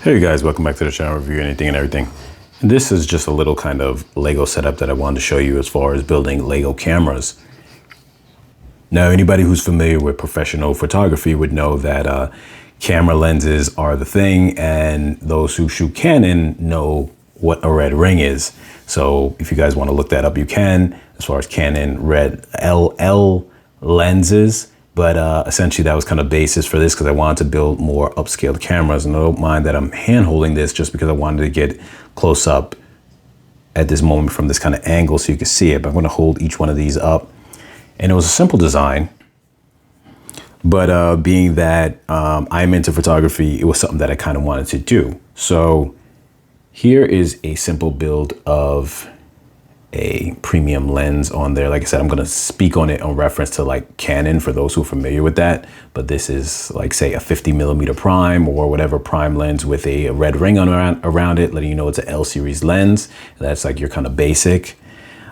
Hey guys, welcome back to the channel Review Anything and Everything. And this is just a little kind of Lego setup that I wanted to show you as far as building Lego cameras. Now, anybody who's familiar with professional photography would know that camera lenses are the thing, and those who shoot Canon know what a red ring is. So if you guys want to look that up, you can, as far as Canon red LL lenses. But essentially that was kind of basis for this because I wanted to build more upscaled cameras. And I don't mind that I'm hand holding this just because I wanted to get close up at this moment from this kind of angle so you can see it. But I'm going to hold each one of these up. And it was a simple design. But being that I'm into photography, it was something that I kind of wanted to do. So here is a simple build of a premium lens on there. Like I said, I'm going to speak on it on reference to like Canon for those who are familiar with that. But this is like, say, a 50mm prime or whatever prime lens with a red ring around it, letting you know it's an L series lens. That's like your kind of basic.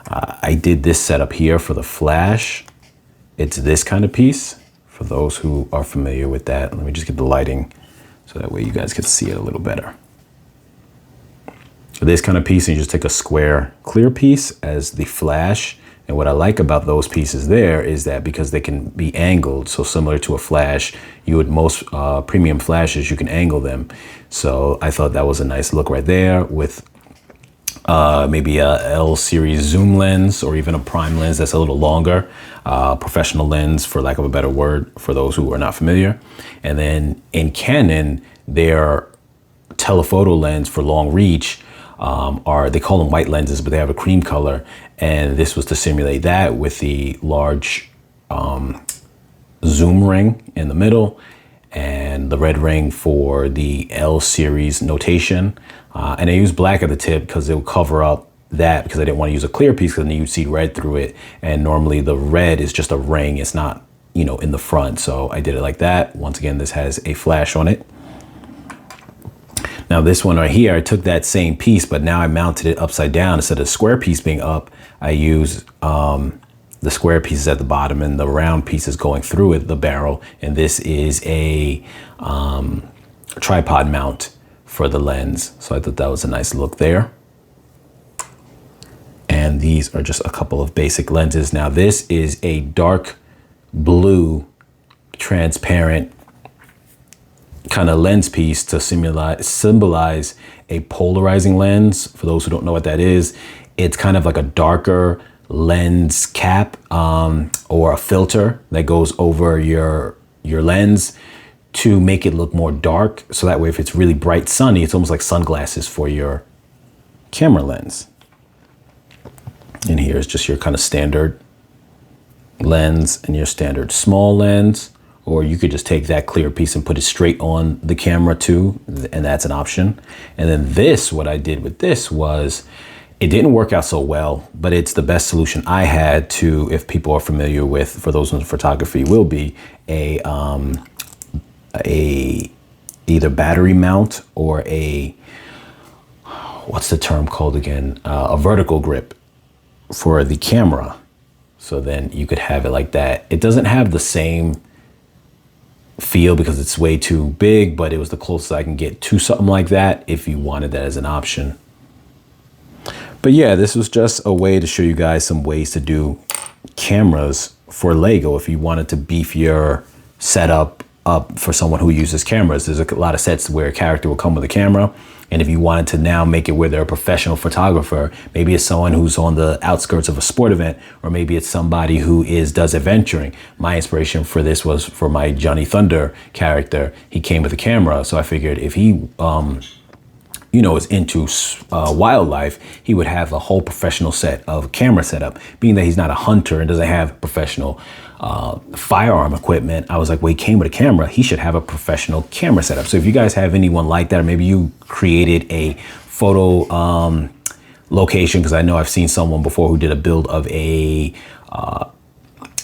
I did this setup here for the flash. It's this kind of piece for those who are familiar with that. Let me just get the lighting so that way you guys can see it a little better. For this kind of piece, you just take a square clear piece as the flash. And what I like about those pieces there is that because they can be angled, so similar to a flash, you would most premium flashes, you can angle them. So I thought that was a nice look right there with maybe a L series zoom lens or even a prime lens that's a little longer, professional lens for lack of a better word for those who are not familiar. And then in Canon, their telephoto lens for long reach they call them white lenses, but they have a cream color. And this was to simulate that with the large zoom ring in the middle and the red ring for the L series notation. And I used black at the tip because it would cover up that because I didn't want to use a clear piece because then you'd see red through it. And normally the red is just a ring. It's not, you know, in the front. So I did it like that. Once again, this has a flash on it. Now this one right here, I took that same piece, but now I mounted it upside down. Instead of the square piece being up, I use the square pieces at the bottom and the round pieces going through it, the barrel. And this is a tripod mount for the lens. So I thought that was a nice look there. And these are just a couple of basic lenses. Now this is a dark blue transparent kind of lens piece to symbolize a polarizing lens. For those who don't know what that is, it's kind of like a darker lens cap or a filter that goes over your lens to make it look more dark. So that way, if it's really bright sunny, it's almost like sunglasses for your camera lens. And here's just your kind of standard lens and your standard small lens. Or you could just take that clear piece and put it straight on the camera too, and that's an option. And then this, what I did with this was, it didn't work out so well, but it's the best solution I had to, if people are familiar with, for those in photography, will be a either battery mount or a, what's the term called again? A vertical grip for the camera. So then you could have it like that. It doesn't have the same feel because it's way too big, but it was the closest I can get to something like that if you wanted that as an option. But yeah, this was just a way to show you guys some ways to do cameras for Lego if you wanted to beef your setup up for someone who uses cameras. There's a lot of sets where a character will come with a camera. And if you wanted to now make it where they're a professional photographer, maybe it's someone who's on the outskirts of a sport event, or maybe it's somebody who does adventuring. My inspiration for this was for my Johnny Thunder character. He came with a camera. So I figured if he, is into wildlife, he would have a whole professional set of camera setup. Being that he's not a hunter and doesn't have professional firearm equipment, I was like, well, he came with a camera, he should have a professional camera setup. So if you guys have anyone like that, or maybe you created a photo location, because I know I've seen someone before who did a build of a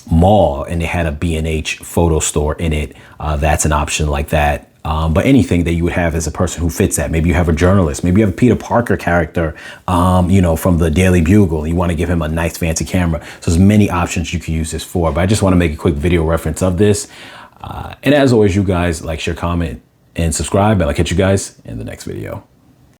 mall and they had a B&H photo store in it, that's an option like that. But anything that you would have as a person who fits that. Maybe you have a journalist, maybe you have a Peter Parker character, from the Daily Bugle. You want to give him a nice fancy camera. So there's many options you can use this for, but I just want to make a quick video reference of this. And as always, you guys like, share, comment, and subscribe, and I'll catch you guys in the next video.